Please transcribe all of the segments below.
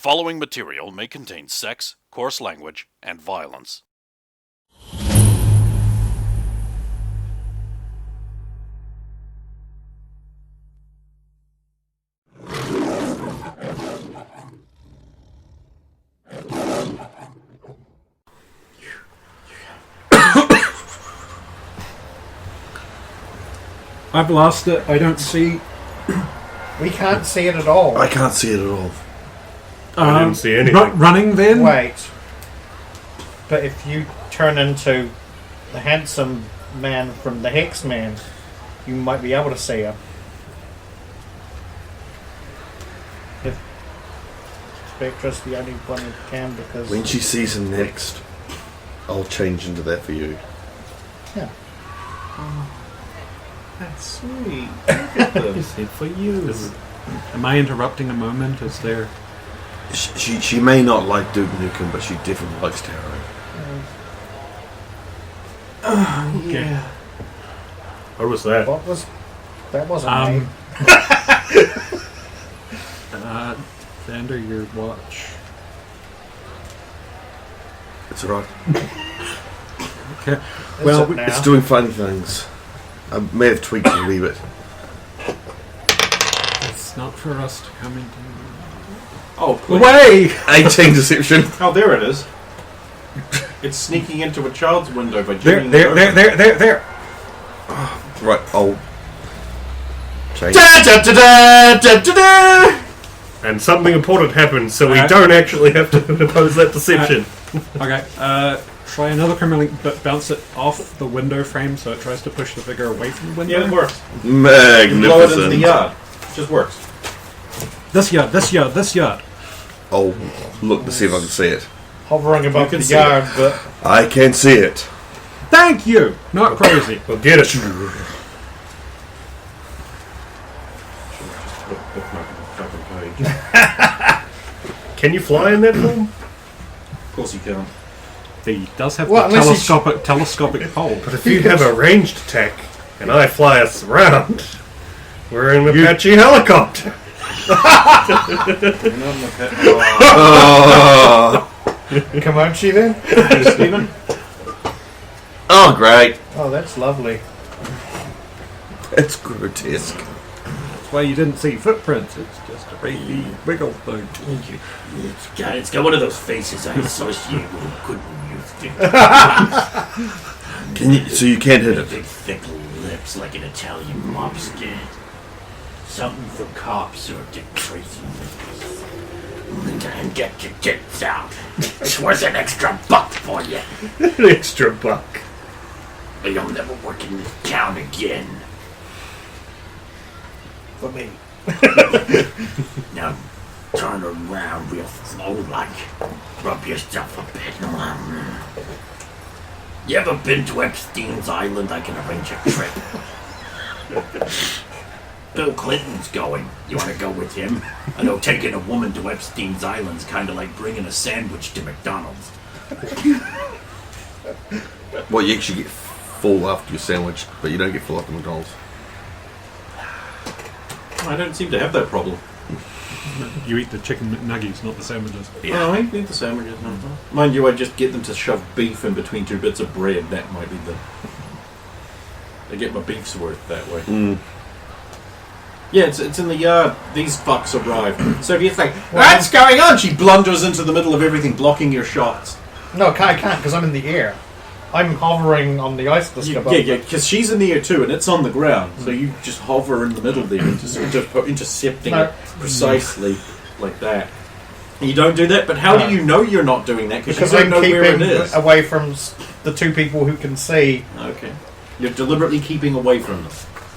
following material may contain sex, coarse language, and violence. I've lost it. I don't see. We can't see it at all. I can't see it at all. I didn't see anything. Running then? Wait. But if you turn into the handsome man from the Hex Man, you might be able to see him. If Spectra's the only one who can, because... When she sees him next, I'll change into that for you. Yeah. That's sweet. Look at this. It's for you. Am I interrupting a moment? Is there... She may not like Duke Nukem, but she definitely likes tarot. Okay. Yeah. What was that? What was... That wasn't me. Xander, your watch. It's alright. Okay. Well, It's doing funny things. I may have tweaked it a wee bit. It's not for us to come into... Oh, please. Away! 18 deception. Oh, there it is. It's sneaking into a child's window by There! jimmying it over. Right, I'll change. And something important happened, so we don't actually have to oppose that deception. Okay, try another criminal, but bounce it off the window frame so it tries to push the figure away from the window. Yeah, it works. Magnificent. Blow it into the yard. Just works. This yard. I'll look to see if I can see it. Hovering above can the see yard, but... I can see it. Thank you! Not crazy. Well, get it. Can you fly in that form? Of course you can. He does have Well, the unless telescopic pole. But if you have a ranged attack, and I fly us around, we're in an Apache helicopter. Comanche then? Stephen? Oh, great. Oh, that's lovely. It's grotesque. That's why you didn't see footprints. It's just a baby wiggle thing. God, it's got one of those faces I associate with a good youth. Can you? So you can't hit it. Big, thick lips like an Italian mobster. Something for cops or Dick Tracy. And get your tits out. It's worth an extra buck for you. An extra buck. Or you'll never work in this town again. For me. Now, turn around real slow like. Rub yourself a bit. You ever been to Epstein's Island? I can arrange a trip. Bill Clinton's going. You want to go with him? I know taking a woman to Epstein's Island's kind of like bringing a sandwich to McDonald's. Well, you actually get full after your sandwich, but you don't get full after McDonald's. I don't seem to have that problem. You eat the chicken McNuggies, not the sandwiches. Yeah. Oh, I eat the sandwiches. No. Mind you, I just get them to shove beef in between two bits of bread. That might be the... I get my beef's worth that way. Mm. Yeah, it's in the yard. These fucks arrive. So if you think, what's going on? She blunders into the middle of everything, blocking your shots. No, I can't, because I'm in the air. I'm hovering on the ice disc above. Yeah, because she's in the air too, and it's on the ground. So you just hover in the middle there, intercepting it precisely like that. You don't do that, but how do you know you're not doing that? Because you don't I'm know where it keeping is. away from the two people who can see. Okay. You're deliberately keeping away from them.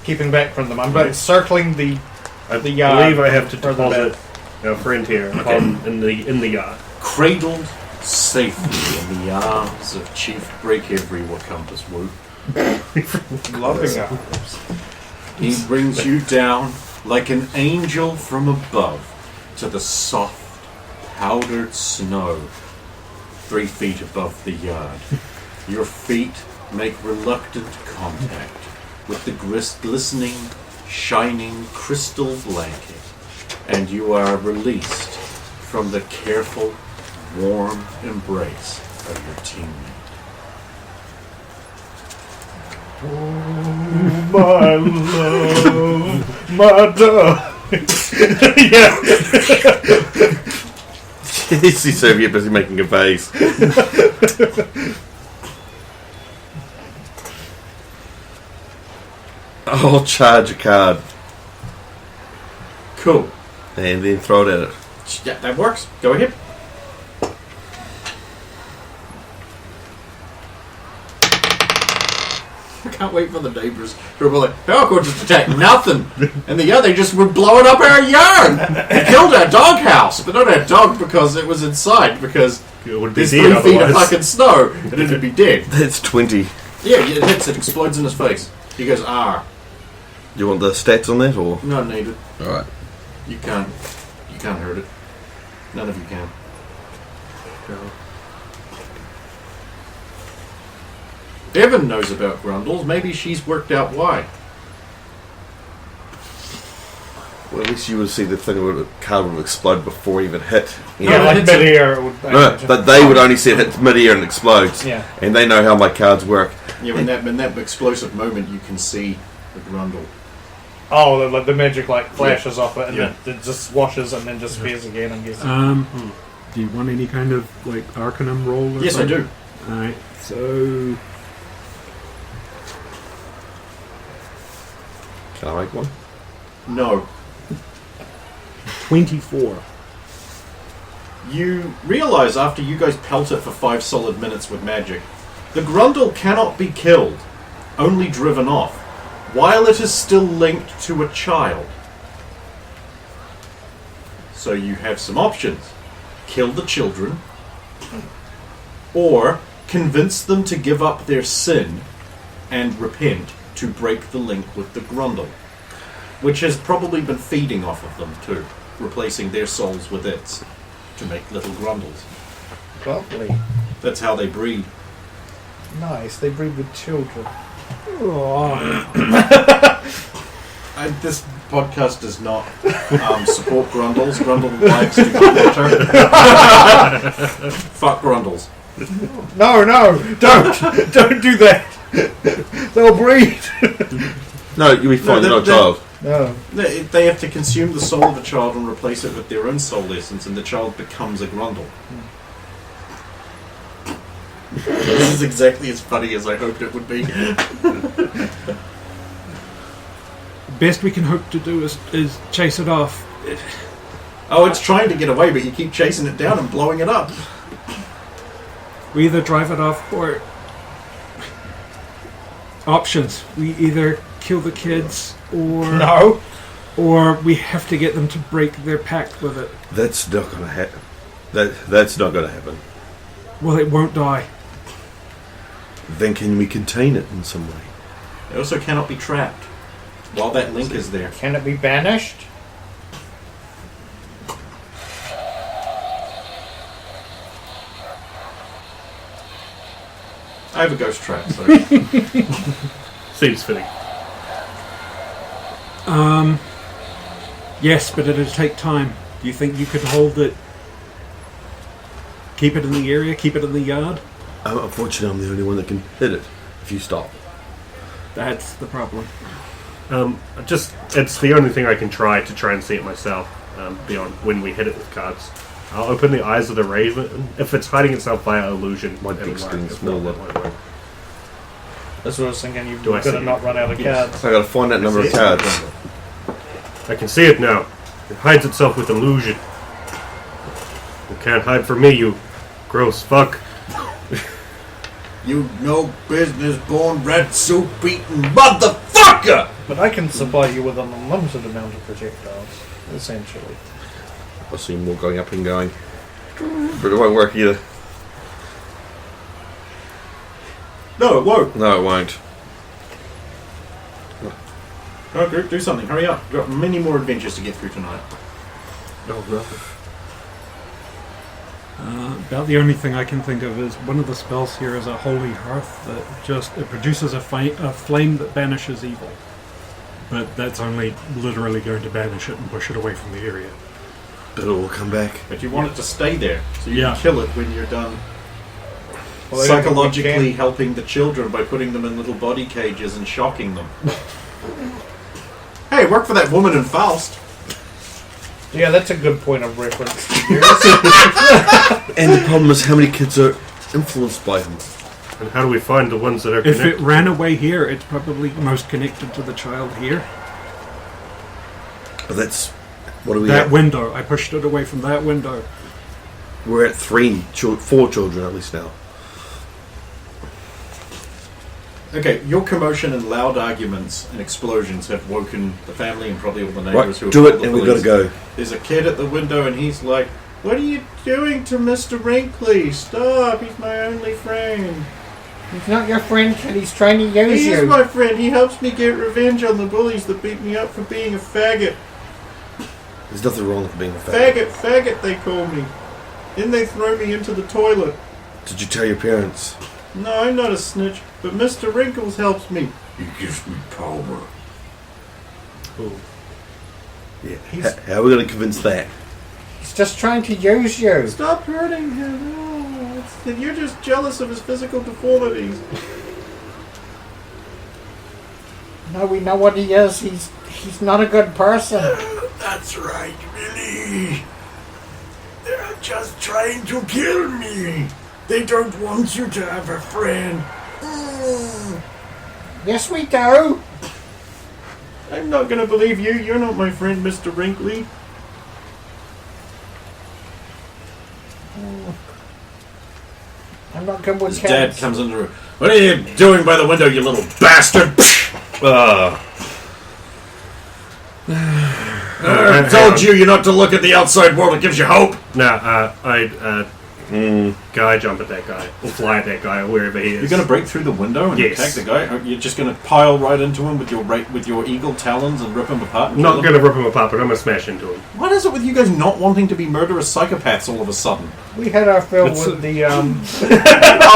Keeping back from them. I'm circling the yard. I believe I have to further deposit back. our friend here in the yard. Cradled safely in the arms of Chief Break Every Wakumpus Woo. Loving arms. He brings you down like an angel from above to the soft, powdered snow 3 feet above the yard. Your feet make reluctant contact with the glistening, shining crystal blanket, and you are released from the careful, warm embrace of your teammate. My love, my dog. Yeah. He's over here busy making a vase. I'll charge a card Cool. and then throw it at it. Yeah, that works. Go ahead. I can't wait for the neighbours who are like, Falco just attacked nothing. And the other just were blowing up our yard. They killed our doghouse, but not our dog because it was inside, because It would be there's dead 3 feet of otherwise. fucking snow and it'd be dead. That's 20. Yeah, it hits, it explodes in his face. He goes, You want the stats on that, or? not needed. Alright. You can't hurt it. None of you can. Evan knows about grundles. Maybe she's worked out why. Well, at least you would see the thing where the card would explode before it even hit. You Yeah, know? like it's a- mid-air it would... No, but they would only see it hit mid-air and explodes. Yeah. And they know how my cards work. Yeah, in that explosive moment, you can see the grundle. Oh, the magic like flashes off it and Yeah. it just washes and then disappears again, I'm guessing. Do you want any kind of like Arcanum roll? Or Yes, I something? do. Alright, so Can I make one? No. 24. You realize after you guys pelt it for 5 solid minutes with magic, the grundle cannot be killed, only driven off, while it is still linked to a child. So you have some options. Kill the children, or convince them to give up their sin and repent to break the link with the grundle, which has probably been feeding off of them too, replacing their souls with its to make little grundles. Lovely. That's how they breed. Nice, they breed with children. This podcast does not support grundles. Grundle lives do not matter. Fuck grundles. No, don't do that. They'll breed. No, you'll be fine. No, You're not a child. No. They have to consume the soul of a child and replace it with their own soul essence, and the child becomes a grundle. This is exactly as funny as I hoped it would be. Best we can hope to do is chase it off. Oh, it's trying to get away, but you keep chasing it down and blowing it up. We either drive it off or options. We either kill the kids or No. or we have to get them to break their pact with it. That's not gonna happen. That's not gonna happen. Well, it won't die. Then can we contain it in some way? It also cannot be trapped while that link is there. Can it be banished? I have a ghost trap, so Seems fitting. Yes, but it'll take time. Do you think you could hold it? Keep it in the area? Keep it in the yard? Unfortunately, I'm the only one that can hit it. If you stop. That's the problem. It's the only thing I can try and see it myself. Beyond when we hit it with cards, I'll open the eyes of the raven. If it's hiding itself via illusion, My it'll dick's work. getting If not, smaller. that won't work. That's what I was thinking. You've Do I got to see not it? run out of Yes. cards. So I gotta find that number of cards. I can see it now. It hides itself with illusion. You can't hide from me, you gross fuck. you no business born red soup eating motherfucker! But I can supply you with an unlimited amount of projectiles, essentially. I see more going up and going. But it won't work either. No, it won't. No, it won't. Okay, do something. Hurry up. We've got many more adventures to get through tonight. Oh no. About the only thing I can think of is one of the spells here is a holy hearth that it produces a flame that banishes evil. But that's only literally going to banish it and push it away from the area. But it will come back. But you want it to stay there, so you Yeah. can kill it when you're done. Well, I don't think we Psychologically can. helping the children by putting them in little body cages and shocking them. Hey, work for that woman in Faust. Yeah, that's a good point of reference. And the problem is how many kids are influenced by him. And how do we find the ones that are If connected? it ran away here, it's probably most connected to the child here. But that's... What are we That at? window. I pushed it away from that window. We're at 4 children at least now. Okay, your commotion and loud arguments and explosions have woken the family and probably all the Right, neighbors who have do called it the and we've got to police. go. There's a kid at the window and he's like, "What are you doing to Mr. Wrinkly? Stop, he's my only friend." He's not your friend, kid. He's trying to use He you. is my friend. He helps me get revenge on the bullies that beat me up for being a faggot. There's nothing wrong with being a faggot. Faggot, they call me. Then they throw me into the toilet. Did you tell your parents? No, I'm not a snitch, but Mr. Wrinkles helps me. He gives me power. Yeah. He's- How are we going to convince that? He's just trying to use you. Stop hurting him. Oh, you're just jealous of his physical deformities. No, we know what he is. He's not a good person. That's right, Billy. They're just trying to kill me. They don't want you to have a friend. Yes, we do. I'm not gonna believe you. You're not my friend, Mr. Wrinkly. I'm not good with His kids. dad comes into the room. What are you doing by the window, you little bastard? I told you're not to look at the outside world. It gives you hope. Nah, guy jump at that guy. Or fly at that guy, or wherever he is. You're going to break through the window and Yes. attack the guy? Or you're just going to pile right into him with your eagle talons and rip him apart? and Not kill going to rip him apart, but I'm going to smash into him. What is it with you guys not wanting to be murderous psychopaths all of a sudden? We had our fill It's- with the Oh,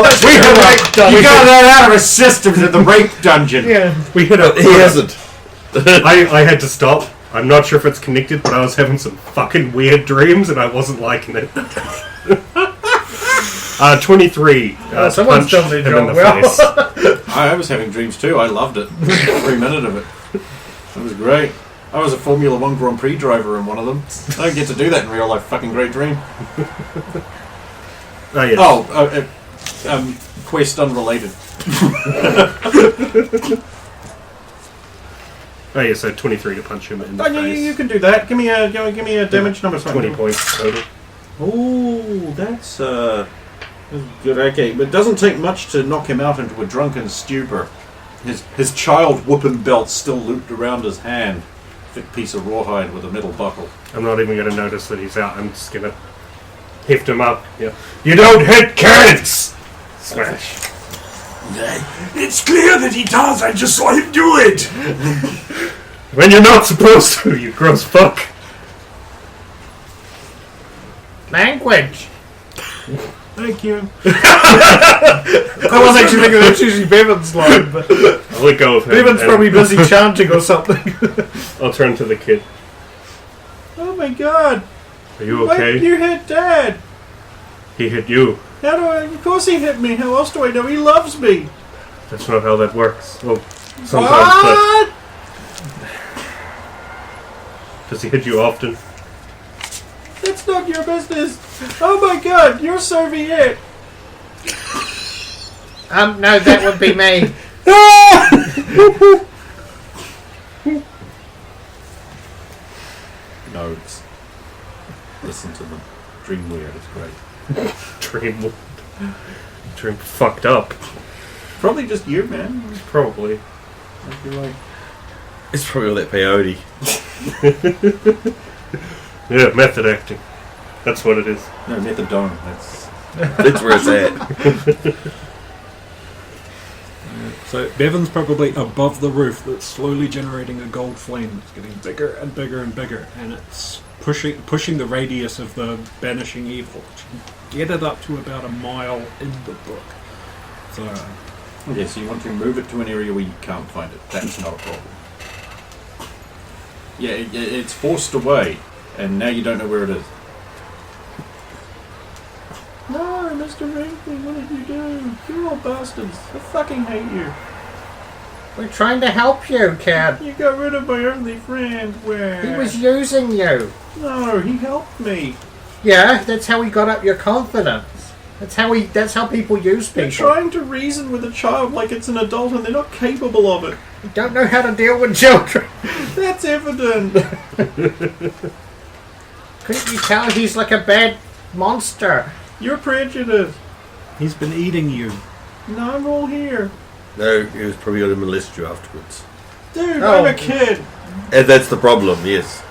that's you got that out of his system to the rape dungeon. yeah. We hit a... He hasn't. I had to stop. I'm not sure if it's connected, but I was having some fucking weird dreams and I wasn't liking it. 23. Someone's punch done their him in the job well. face. I was having dreams too. I loved it. Every minute of it. It was great. I was a Formula 1 Grand Prix driver in one of them. I don't get to do that in real life. Fucking great dream. Oh, yes. Oh, quest unrelated. Oh, yeah, so 23 to punch him in the Oh, face. you can do that. Give me a damage number. 20 points total. Oh, that's good. Okay, but it doesn't take much to knock him out into a drunken stupor. His child whooping belt still looped around his hand. Thick piece of rawhide with a metal buckle. I'm not even going to notice that he's out. I'm just going to heft him up. Yeah. You don't hit kids! Smash. It's clear that he does. I just saw him do it. When you're not supposed to, you gross fuck. Language. Thank you. I was actually thinking that's usually Bevan's line, but I'll let go of him. Bevan's and probably busy chanting or something. I'll turn to the kid. Oh my god. Are you Why okay? did you hit Dad? He hit you. How do I... Of course he hit me. How else do I know he loves me? That's not how that works. Well, sometimes, What? but does he hit you often? That's not your business. Oh my god, you're Soviet. No, that would be me. No, listen to them. Dream weird, it's great. Dream fucked up. Probably just you, man. Probably. I feel like... It's probably all that peyote. Yeah, method acting. That's what it is. No, methadone. That's... That's where it's at. So Bevan's probably above the roof that's slowly generating a gold flame that's getting bigger and bigger and bigger, and it's pushing the radius of the banishing evil. Get it up to about a mile in the book. So Okay, so you want to move it to an area where you can't find it. That's not a problem. Yeah, it's forced away, and now you don't know where it is. No, Mr. Wrinkly, what did you do? You're all bastards. I fucking hate you. We're trying to help you, kid. You got rid of my only friend. Where? He was using you. No, he helped me. Yeah, that's how he got up your confidence. That's how people use people. They're trying to reason with a child like it's an adult and they're not capable of it. You don't know how to deal with children. That's evident. Couldn't you tell he's like a bad monster? You're prejudiced. He's been eating you. No, I'm all here. No, he was probably going to molest you afterwards. Dude, Oh. I'm a kid. And that's the problem, yes.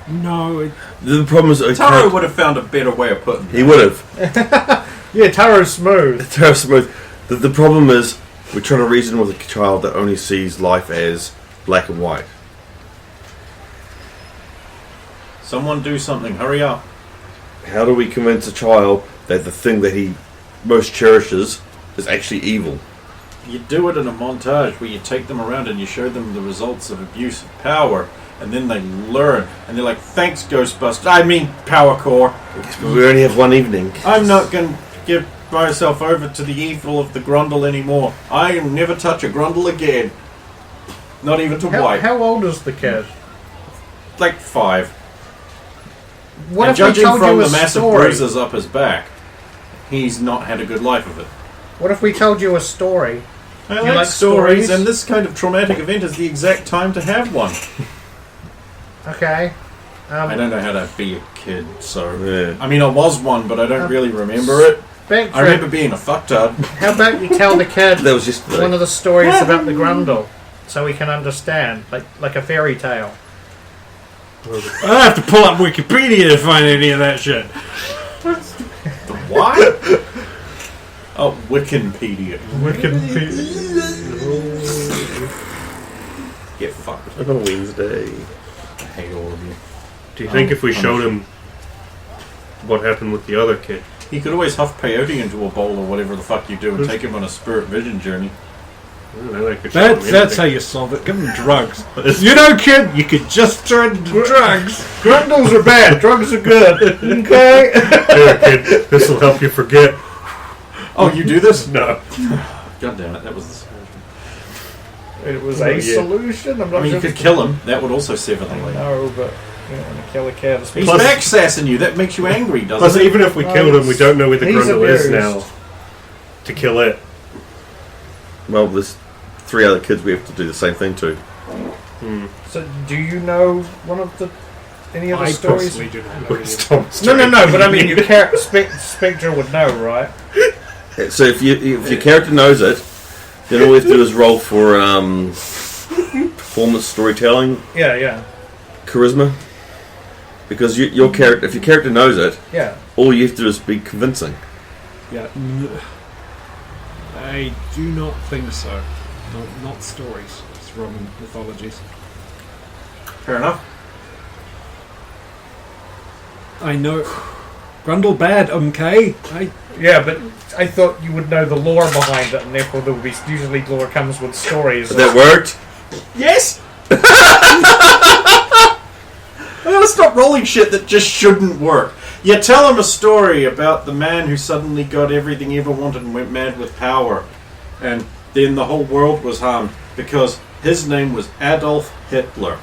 No, The problem is... Taro would have found a better way of putting it. He would have. Yeah, Taro's smooth. Terrible smooth. The problem is, we're trying to reason with a child that only sees life as black and white. Someone do something. Hurry up. How do we convince a child that the thing that he most cherishes is actually evil? You do it in a montage where you take them around and you show them the results of abuse of power, and then they learn, and they're like, thanks, Ghostbusters. I mean, Power Core. Yes, but we only have one evening. I'm not going to give myself over to the evil of the Grundle anymore. I will never touch a Grundle again. Not even to wipe. How old is the kid? Like 5. What and if we judging told from you a the massive story? bruises up his back, he's not had a good life of it. What if we told you a story? I You like like stories, stories? and this kind of traumatic event is the exact time to have one. Okay. I don't know how to be a kid, so... Yeah. I mean, I was one, but I don't really remember it. Spectre, I remember being a fucktard. how about you tell the kid That was just one of the stories about the Grundle, so he can understand, like a fairy tale. I have to pull up Wikipedia to find any of that shit. The what? Oh, Wikipedia. Get fucked. on a Wednesday. I hate all of you. Do you think if we showed him what happened with the other kid? He could always huff peyote into a bowl or whatever the fuck you do and take him on a spirit vision journey. That's how you solve it. Give them drugs. You know, kid, you could just turn to drugs. Grundles are bad, drugs are good. Okay. Here, kid, this will help you forget. Oh, you do this? No. God damn it, that was the solution. It was Oh, a yeah. solution. I'm not I mean, you sure could kill him. That would also sever the link. No, but you don't want to kill a kid. He's Plus- backsassing you. That makes you angry, doesn't Plus, it? even if we Well, killed him, we don't know where the he's Grundle is abused. now to kill it. Well, there's 3 other kids we have to do the same thing to. So, do you know any of the I stories? personally do not know. Where's Thomas No, Jane? but I mean, Spectre would know, right? So if your character knows it, then all we have to do is roll for performance, storytelling, Yeah. charisma. Because your character, if your character knows it, Yeah. all you have to do is be convincing. Yeah. I do not think so. Not stories. It's Roman mythologies. Fair enough. I know. Grundle bad, okay? Yeah, but I thought you would know the lore behind it, and therefore there would be usually lore comes with stories. But that worked. Yes! I gotta stop rolling shit that just shouldn't work. You tell him a story about the man who suddenly got everything he ever wanted and went mad with power. And then the whole world was harmed because his name was Adolf Hitler.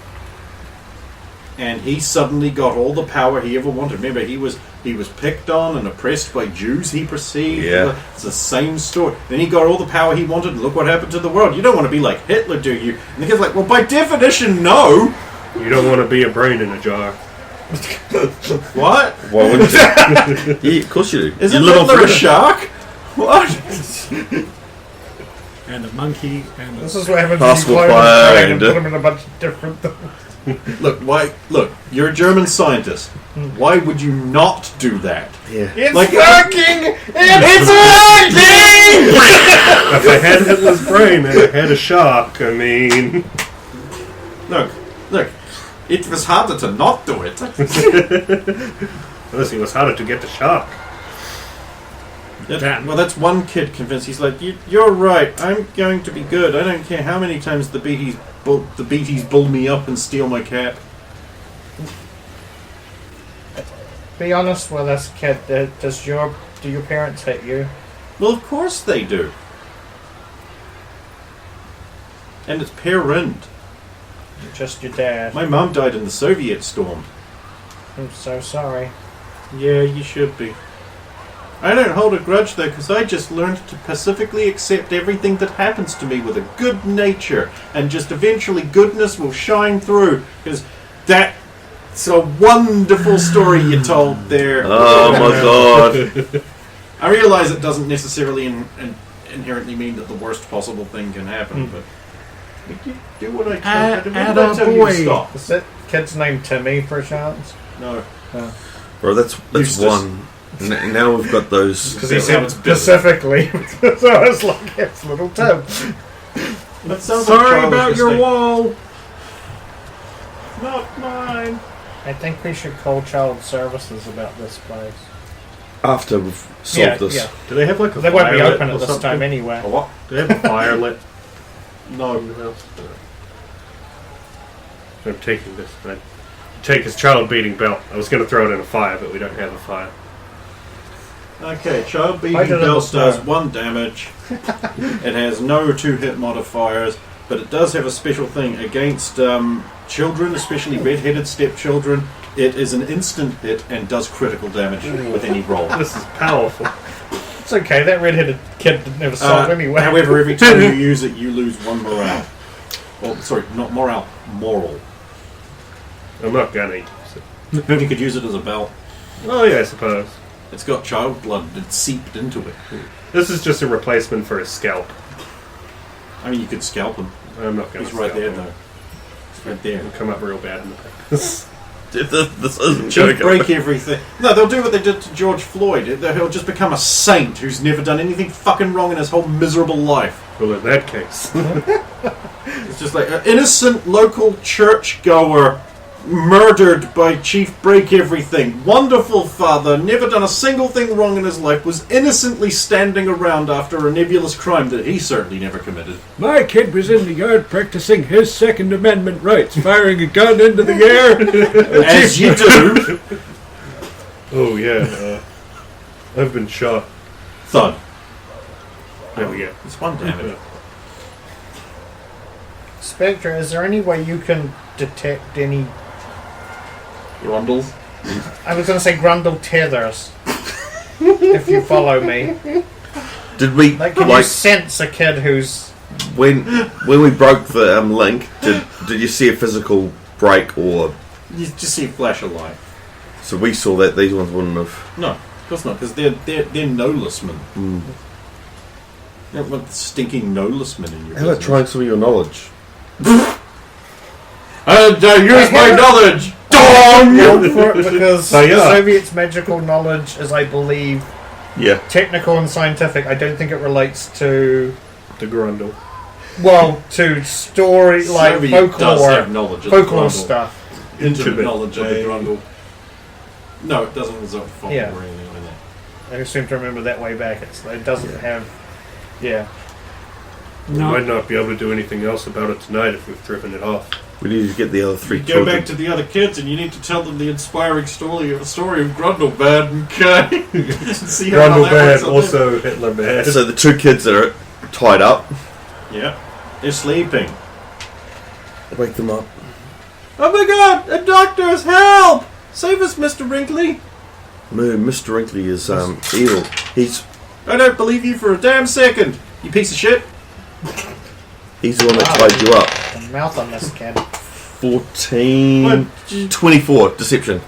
And he suddenly got all the power he ever wanted. Remember, he was picked on and oppressed by Jews, he perceived. Yeah. It's the same story. Then he got all the power he wanted, and look what happened to the world. You don't want to be like Hitler, do you? And the kid's like, well, by definition, no. You don't want to be a brain in a jar. What? Why wouldn't you? Yeah, of course you do. Isn't You little Hitler a freak. shark? What? And a monkey and a... This is what happens Possible when you clone fire a brain and and- put them in a bunch of different things. Look, you're a German scientist. Why would you not do that? Yeah. It's Like- working! It's working! If I had Hitler's brain and I had a shark, I mean... Look, it was harder to not do it. Unless it was harder to get the shark. Well, that's one kid convinced. He's like, you're right. I'm going to be good. I don't care how many times the beaties bull me up and steal my cap. Be honest with us, kid. Do your parents hit you? Well, of course they do. And it's parent. Just your dad. My mum died in the Soviet storm. I'm so sorry. Yeah, you should be. I don't hold a grudge though, because I just learned to pacifically accept everything that happens to me with a good nature, and just eventually goodness will shine through, because that's a wonderful story you told there. Oh my god. I realise it doesn't necessarily inherently mean that the worst possible thing can happen, but you do what I tell you. What did I tell you to stop? Is that kid's name Timmy, for a chance? No. Bro, that's Eustace. one. Now we've got those. Because he said specifically. So I was like, it's little Tim. That sounds Sorry like about your wall. Not mine. I think we should call child services about this place. After we've solved this. Yeah. Do they have like a They won't be fire lit open or at this something? time anyway. A what? Do they have a fire lit No. in the house? I'm taking this. I take his child beating belt. I was going to throw it in a fire, but we don't have a fire. Okay, child I beating don't belt does understand. 1 damage. It has no 2-hit modifiers, but it does have a special thing against children, especially red-headed stepchildren. It is an instant hit and does critical damage with any roll. This is powerful. It's okay, that red-headed kid didn't have a sword anyway. However, every time you use it, you lose 1 morale. Oh, sorry, not morale, moral. I'm not gonna use it. You could use it as a belt. Oh yeah, I suppose. It's got child blood that's seeped into it. This is just a replacement for his scalp. I mean, you could scalp him. I'm not gonna He's right scalp there, him. though. He's right there. It'll come up real bad in the practice. This isn't Don't going to break everything. No, they'll do what they did to George Floyd. He'll just become a saint who's never done anything fucking wrong in his whole miserable life. Well, in that case. It's just like an innocent local churchgoer murdered by Chief Break Everything. Wonderful father, never done a single thing wrong in his life, was innocently standing around after a nebulous crime that he certainly never committed. My kid was in the yard practicing his Second Amendment rights, firing a gun into the air. As you do. Oh yeah, I've been shot. Thud. There we go. It's 1 damage. Spectre, is there any way you can detect any... Grundles. I was going to say Grundle tethers. If you follow me. Did we Like, can you sense a kid who's... when we broke the link? Did you see a physical break or? You just see a flash of light. So we saw that these ones wouldn't have. No, of course not, because they're no-less men. Mm. You don't want the stinking no-less men in your How about business. trying some of your knowledge? And use my knowledge! Go for it because Oh, yeah. the Soviets' magical knowledge is, I believe, Yeah. technical and scientific. I don't think it relates to... The Grundle. Well, to story, like Soviet does folklore. have knowledge of Folklore the Grundle. stuff. Intimate Intimate. knowledge of the Grundle. No, it doesn't result in folklore Yeah. or anything like that. I seem to remember that way back. It doesn't have... Yeah. We might not be able to do anything else about it tonight if we've driven it off. We need to get the other 3 You go children. back to the other kids and you need to tell them the inspiring story of Grundlebad, okay? See how Grundle that bad, works out also Hitler bad. So the 2 kids that are tied up, there. Yeah. They're sleeping. wake them up. Oh my god! A doctor's help! Save us, Mr. Wrinkly! No, Mr. Wrinkly is evil. He's I don't believe you for a damn second, you piece of shit! the one that tied you up. The mouth on this kid. 14, 24 deception.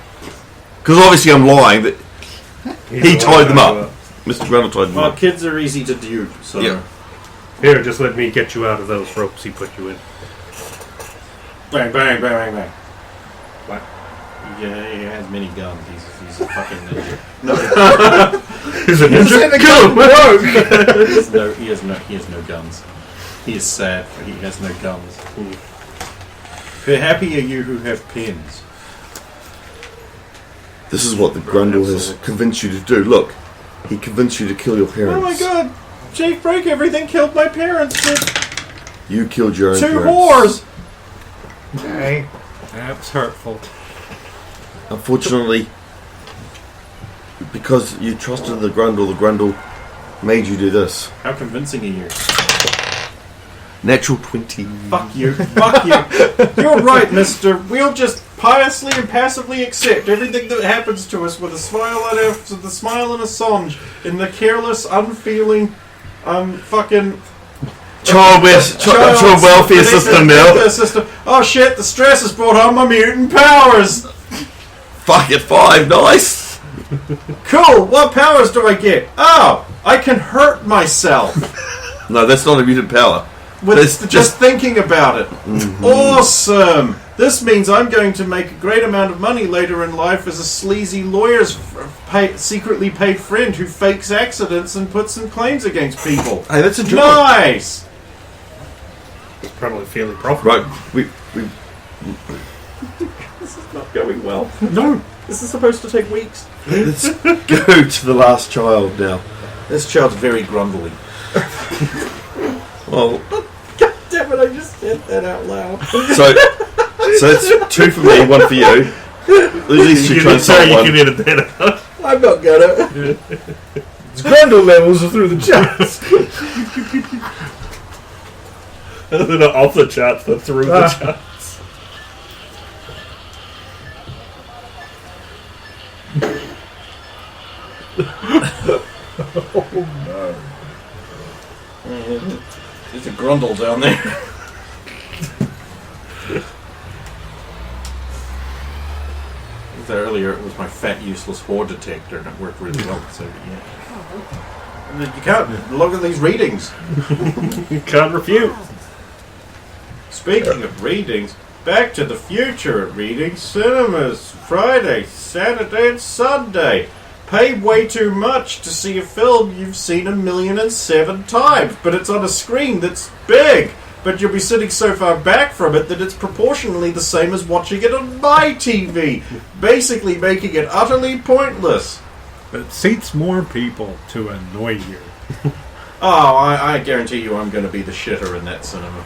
Because obviously I'm lying. That he tied them up. Mr. Grundle tied them Well, up. kids are easy to dupe, so... Yeah. Here, just let me get you out of those ropes he put you in. Bang, bang, bang, bang, bang. What? Yeah, he has many guns. He's a fucking ninja. Is it ninja? Kill him! He has no guns. He is sad, for he has no guns. How happy are you who have pens? This is what the Grundle has convinced you to do. Look, he convinced you to kill your parents. Oh my god! Chief Break Everything killed my parents with You killed your own 2 parents. whores! Okay. That's hurtful. Unfortunately, Because you trusted the Grundle made you do this. How convincing are you? Natural 20. Fuck you. Fuck you. You're right, mister. We'll just piously and passively accept everything that happens to us with a smile and a songe in the careless, unfeeling, fucking... Child welfare system now. System. Oh shit, the stress has brought on my mutant powers. Fuck it, 5, nice. Cool, what powers do I get? Oh, I can hurt myself. No, that's not a mutant power. With That's just thinking about it. Awesome! This means I'm going to make a great amount of money later in life as a sleazy lawyer's secretly paid friend who fakes accidents and puts in claims against people. Hey, that's a job. Nice! It's probably fairly profitable. Right, we This is not going well. No. This is supposed to take weeks. let's go to the last child now. This child's very grumbly. Well, God damn it, I just said that out loud. so that's 2 for me, 1 for you. At least you try and solve you one. can edit that out. I'm not gonna. It's Grundle levels are through the charts. They're not off the charts, they're through the charts. There's a grundle down there. Earlier it was my fat useless whore detector and it worked really well, so yeah. You can't look at these readings. You can't refute. Speaking of readings, Back to the Future at reading cinemas Friday, Saturday and Sunday. Pay way too much to see a film you've seen 1,000,007 times, but it's on a screen that's big. But you'll be sitting so far back from it that it's proportionally the same as watching it on my TV, basically making it utterly pointless. It seats more people to annoy you. Oh, I guarantee you I'm going to be the shitter in that cinema.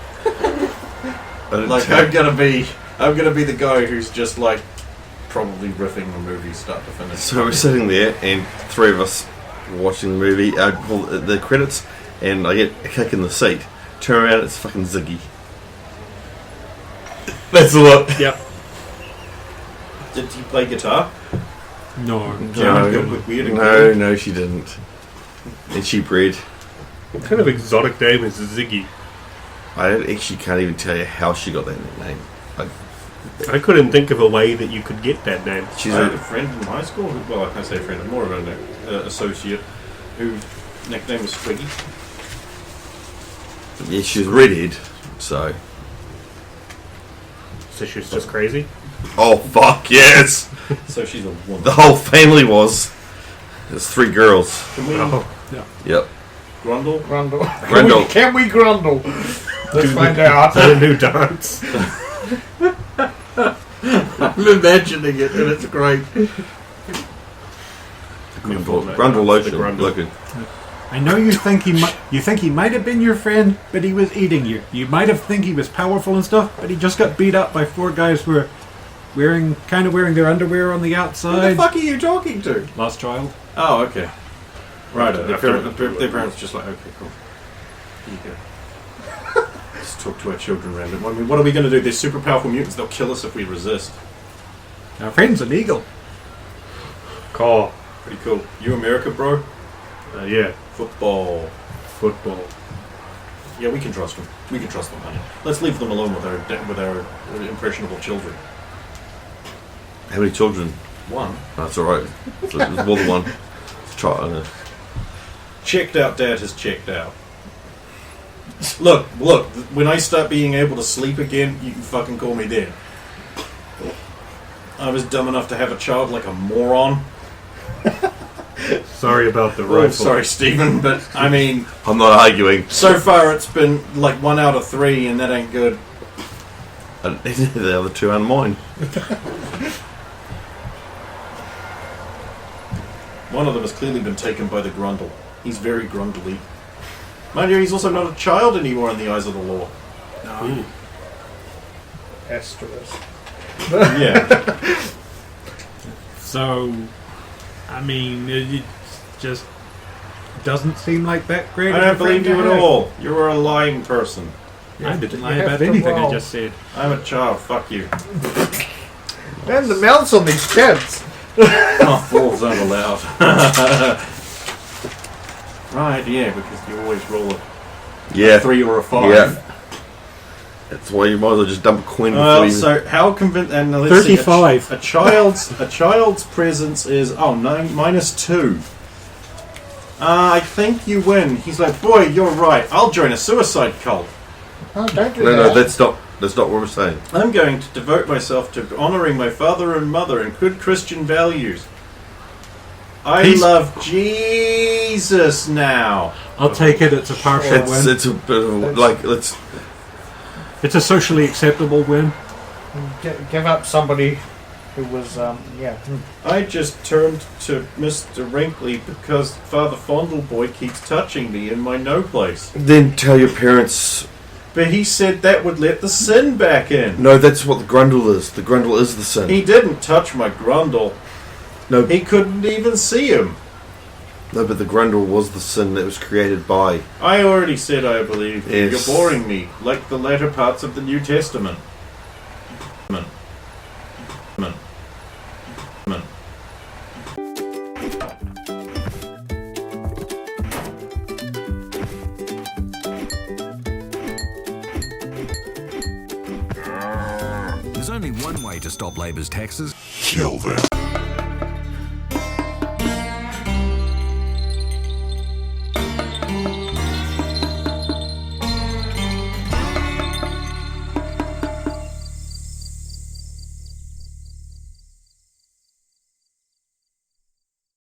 Like, I'm going to be the guy who's just like, probably riffing the movie start to finish. So we're sitting there, and 3 of us watching the movie, the credits, and I get a kick in the seat. Turn around, it's fucking Ziggy. That's a lot. Yep. Did he play guitar? No. No, she didn't. And she bred. What kind of exotic name is Ziggy? I actually can't even tell you how she got that nickname. I couldn't think of a way that you could get that name. I had a friend in high school, I can't say friend, more of an associate, whose nickname was Twiggy. Yeah, she was redhead, so... So she was just crazy? Oh, fuck, yes! So she's a woman. The whole family was. There's 3 girls. Can we Yep. grundle? Grundle. Can we Grundle? Let's find out. Is that a new dance? I'm imagining it and it's great. Grundle Logan. I know you think he might have been your friend, but he was eating you. You might have think he was powerful and stuff, but he just got beat up by 4 guys who were wearing their underwear on the Who the outside. fuck are you talking to? Lost child. Oh, okay. Right, their After- parents just like, okay, cool. Here you go. Let's talk to our children random. I mean, what are we going to do? They're super powerful mutants. They'll kill us if we resist. Our friend's an eagle. Call. Pretty cool. You America, bro? Yeah. Football. Yeah, we can trust them. We can trust them, honey. Let's leave them alone with our impressionable children. How many children? 1. That's alright. There's more than 1. Let's try it. Checked out dad has checked out. Look, when I start being able to sleep again, you can fucking call me then. I was dumb enough to have a child like a moron. Sorry about the Oh, rifle. sorry, Stephen, but I mean, I'm not arguing. so far it's been like 1 out of 3, and that ain't good. And the other 2 aren't mine. One of them has clearly been taken by the Grundle. He's very grundly. Mind you, he's also not a child anymore in the eyes of the law. No. Asterisk. Yeah. So, I mean, it just doesn't seem like that great. I of a don't believe friend you to at have. all. You are a lying person. I didn't lie You have about to anything I roll. just said. I'm a child. Fuck you. And the mouths on these kids. Oh, falls aren't allowed. Right, yeah, because you always roll a Yeah. 3 or a 5. Yeah. That's why you might as well just dump a coin before Well, you... so how convinced? And let's see, 35. a child's presence is -2. I think you win. He's like, boy, you're right. I'll join a suicide cult. Oh, don't do No, that. that's not what we're saying. I'm going to devote myself to honouring my father and mother and good Christian values. I He's- love Jesus now. I'll take it. It's a partial win. It's a bit of like It's a socially acceptable win. Give up somebody who was, I just turned to Mr. Wrinkly because Father Fondleboy keeps touching me in my no place. then tell your parents. But he said that would let the sin back in. No, that's what the grundle is. The grundle is the sin. He didn't touch my grundle. No, He couldn't even see him. no, but the grundle was the sin that was created by. I already said I believe you. Yes. You're boring me, like the latter parts of the New Testament. There's only one way to stop Labor's taxes. Kill them.